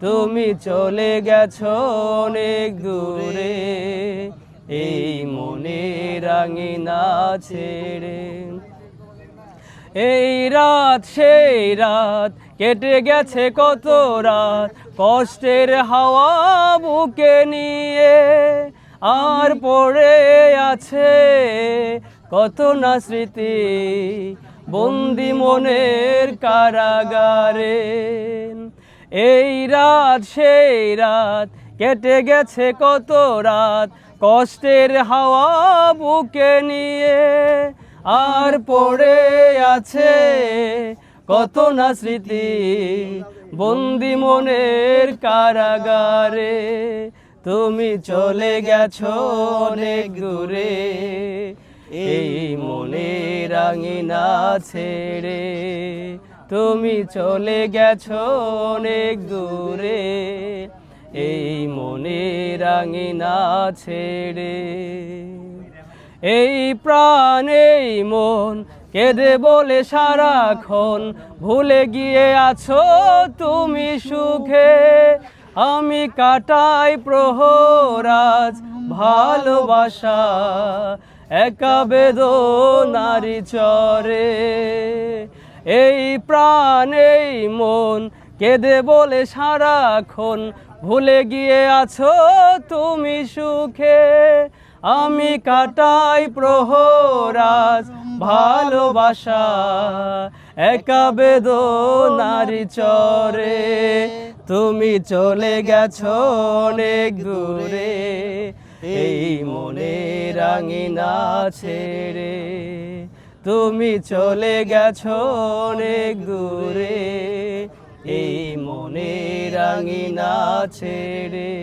তুমি চলে গেছো অনেক দূরে এই মনের রাঙিনা ছেড়ে। এই রাত সেই রাত কেটে গেছে কত রাত কষ্টের হাওয়া বুকে নিয়ে, আর পড়ে আছে কত না স্মৃতি বন্দি মনের কারাগারে। এই রাত সেই রাত কেটে গেছে কত রাত কষ্টের হাওয়া বুকে নিয়ে, আর পড়ে আছে কত না স্মৃতি বন্দি মনের কারাগারে। তুমি চলে গেছো অনেক দূরে এই মনের রাঙিনা ছেড়ে। তুমি চলে গেছো অনেক দূরে এই মনের রাঙিনা ছেড়ে। এই প্রাণ এই মন কেঁদে বলে সারাক্ষণ ভুলে গিয়ে আছো তুমি সুখে। আমি কাটাই প্রহরাজ ভালোবাসা একা বেদনারি চরে। এই প্রাণ এই মন কেঁদে বলে সারাক্ষণ ভুলে গিয়ে আছো তুমি সুখে। আমি কাটাই প্রহরাজ ভালোবাসা একা বেদনারি চরে। তুমি চলে গেছো অনেক দূরে এই মনের রাঙিনা ছেড়ে। তুমি চলে গেছো অনেক দূরে এই মনের রাঙিনা ছেড়ে।